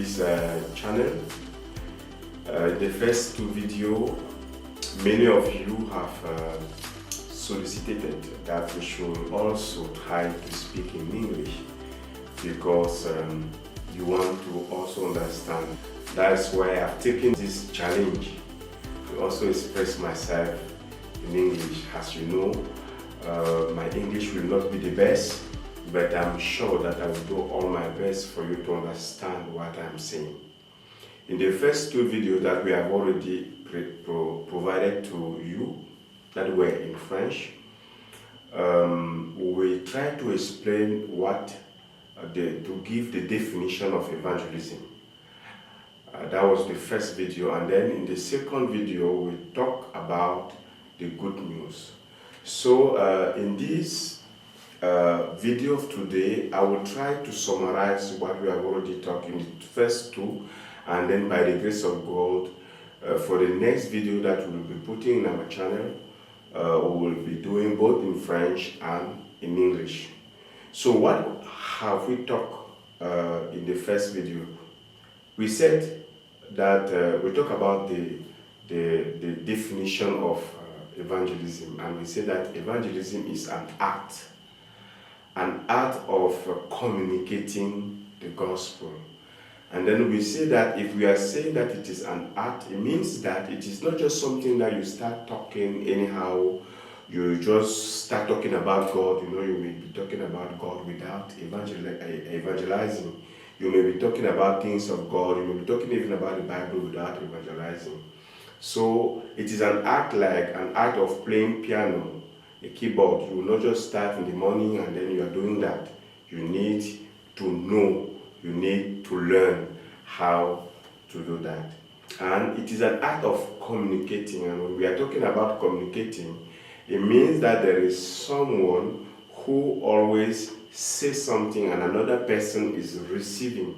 this channel. The first two videos, many of you have solicited that we should also try to speak in English because you want to also understand. That's why I've taken this challenge to also express myself in English. As you know, my English will not be the best, but I'm sure that I will do all my best for you to understand what I'm saying. In the first two videos that we have already provided to you, that were in French, we try to explain to give the definition of evangelism. That was the first video, and then in the second video we talk about the good news. So in this video of today, I will try to summarize what we have already talked in the first two, and then by the grace of God, for the next video that we will be putting in our channel, we will be doing both in French and in English. So what have we talked in the first video? We said that we talk about the definition of evangelism, and we say that evangelism is an art of communicating the gospel. And then we say that if we are saying that it is an art, it means that it is not just something that you start talking anyhow, you just start talking about God. You may be talking about God without evangelizing. You may be talking about things of God, you may be talking even about the Bible without evangelizing. So it is an art like an art of playing piano, a keyboard. You will not just start in the morning and then you are doing that. You need to know, you need to learn how to do that. And it is an art of communicating, and when we are talking about communicating, it means that there is someone who always says something and another person is receiving.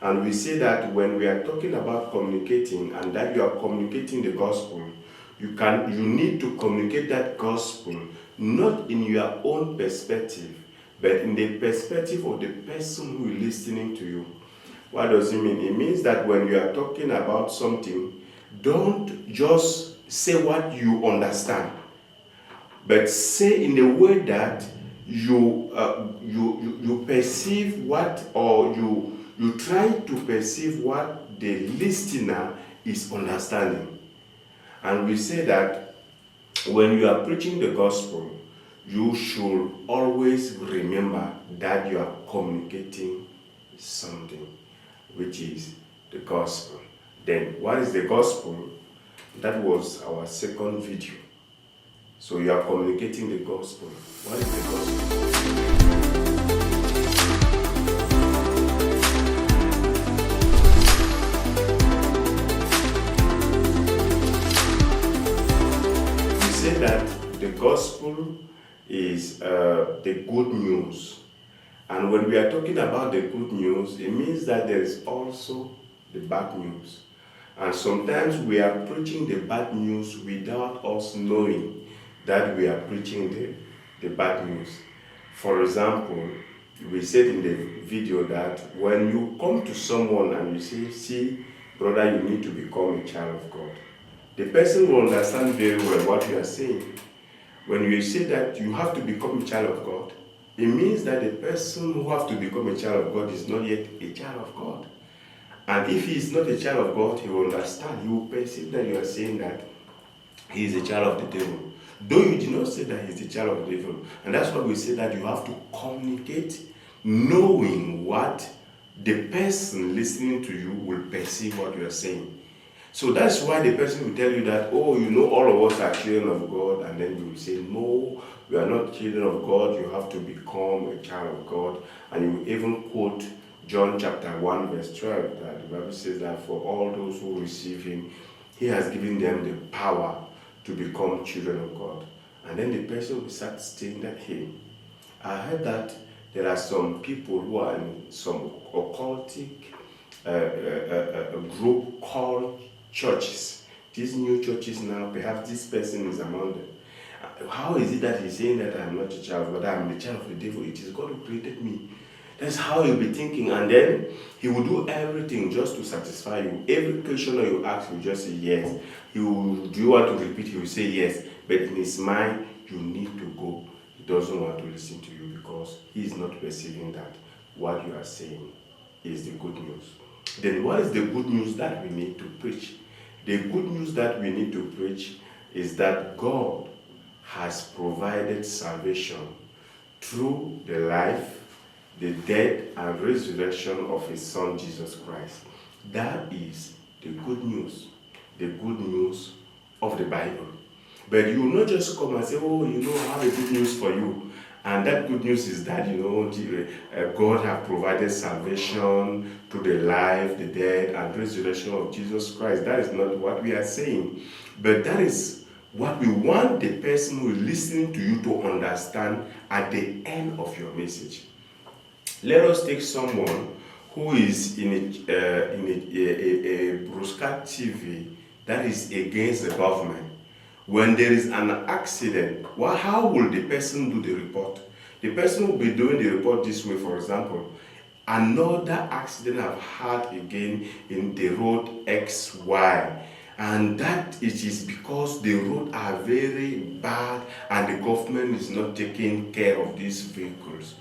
And we say that when we are talking about communicating and that you are communicating the gospel, you need to communicate that gospel not in your own perspective, but in the perspective of the person who is listening to you. What does it mean? It means that when you are talking about something, don't just say what you understand, but say in a way that you perceive what, or you try to perceive what the listener is understanding. And we say that when you are preaching the gospel, you should always remember that you are communicating something, which is the gospel. Then, what is the gospel? That was our second video. So you are communicating the gospel. What is the gospel? We say that the gospel is the good news. And when we are talking about the good news, it means that there is also the bad news. And sometimes we are preaching the bad news without us knowing that we are preaching the bad news. For example, we said in the video that when you come to someone and you say, see, brother, you need to become a child of God, the person will understand very well what you are saying. When you say that you have to become a child of God, it means that the person who has to become a child of God is not yet a child of God. And if he is not a child of God, he will understand, he will perceive that you are saying that he is a child of the devil. Though you did not say that he is a child of the devil. And that's why we say that you have to communicate knowing what the person listening to you will perceive what you are saying. So that's why the person will tell you that, oh, all of us are children of God, and then you will say, no, we are not children of God, you have to become a child of God. And you will even quote John chapter 1 verse 12, that the Bible says that for all those who receive him, he has given them the power to become children of God. And then the person will start saying that, hey, I heard that there are some people who are in some occultic group called churches. These new churches now, perhaps this person is among them. How is it that he's saying that I'm not a child, but I'm the child of the devil? It is God who created me. That's how he'll be thinking, and then he will do everything just to satisfy you. Every question that you ask, he will just say yes. Do you want to repeat? He will say yes. But in his mind, you need to go. He doesn't want to listen to you because he is not perceiving that what you are saying is the good news. Then what is the good news that we need to preach? The good news that we need to preach is that God has provided salvation through the life, the death, and resurrection of his Son, Jesus Christ. That is the good news of the Bible. But you will not just come and say, oh, I have a good news for you. And that good news is that, God has provided salvation through the life, the death, and resurrection of Jesus Christ. That is not what we are saying. But that is what we want the person who is listening to you to understand at the end of your message. Let us take someone who is in a broadcast TV that is against the government. When there is an accident, how will the person do the report? The person will be doing the report this way, for example. Another accident I've had again in the road XY. And that it is because the roads are very bad and the government is not taking care of these vehicles.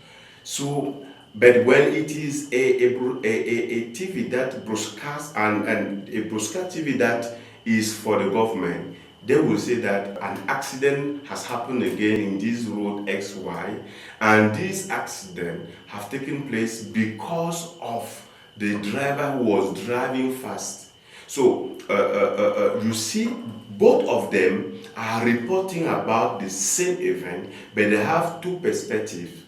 So, but when it is a TV that broadcasts and a broadcast TV that is for the government, they will say that an accident has happened again in this road XY, and this accident have taken place because of the driver who was driving fast. So you see, both of them are reporting about the same event, but they have two perspectives.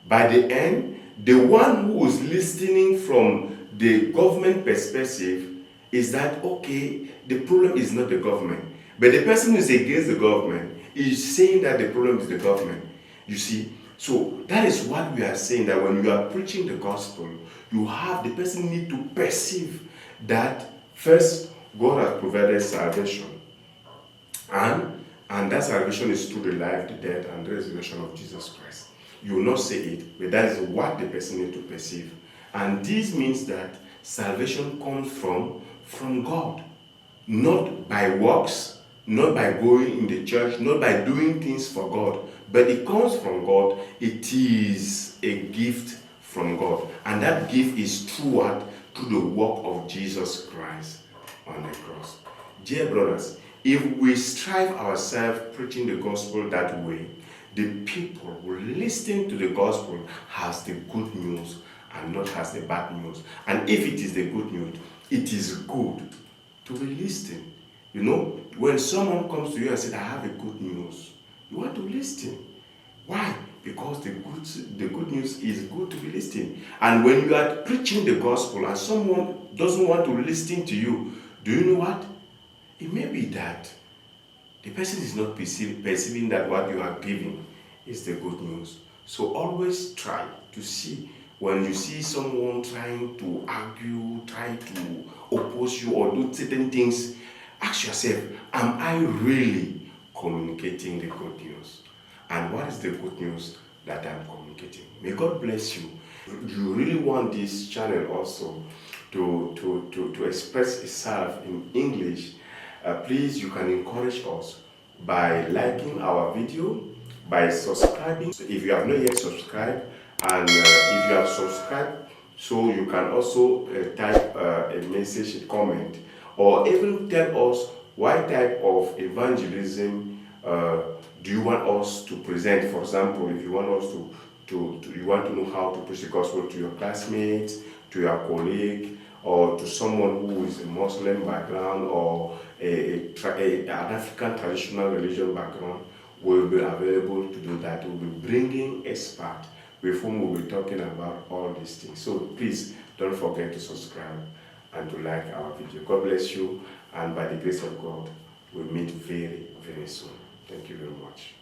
By the end, the one who is listening from the government perspective is that, okay, the problem is not the government. But the person who is against the government is saying that the problem is the government. You see? So that is what we are saying, that when you are preaching the gospel, the person need to perceive that first, God has provided salvation. And that salvation is through the life, the death, and the resurrection of Jesus Christ. You will not say it, but that is what the person needs to perceive. And this means that salvation comes from God, not by works, not by going in the church, not by doing things for God, but it comes from God. It is a gift from God. And that gift is through what? Through the work of Jesus Christ on the cross. Dear brothers, if we strive ourselves preaching the gospel that way, the people will listen to the gospel as the good news and not as the bad news. And if it is the good news, it is good to be listening. When someone comes to you and says, I have a good news, you want to listen. Why? Because the good news is good to be listening. And when you are preaching the gospel and someone doesn't want to listen to you, do you know what? It may be that the person is not perceiving that what you are giving is the good news. So always try to see, when you see someone trying to argue, trying to oppose you or do certain things, ask yourself, am I really communicating the good news? And what is the good news that I'm communicating? May God bless you. You really want this channel also to express itself in English, please, you can encourage us by liking our video, by subscribing. So if you have not yet subscribed, and if you have subscribed, so you can also type a message, a comment, or even tell us what type of evangelism do you want us to present. For example, if you want us you want to know how to preach the gospel to your classmates, to your colleague, or to someone who is a Muslim background or an African traditional religion background, we will be available to do that. We'll be bringing experts with whom we'll be talking about all these things. So please don't forget to subscribe and to like our video. God bless you, and by the grace of God, we'll meet very, very soon. Thank you very much.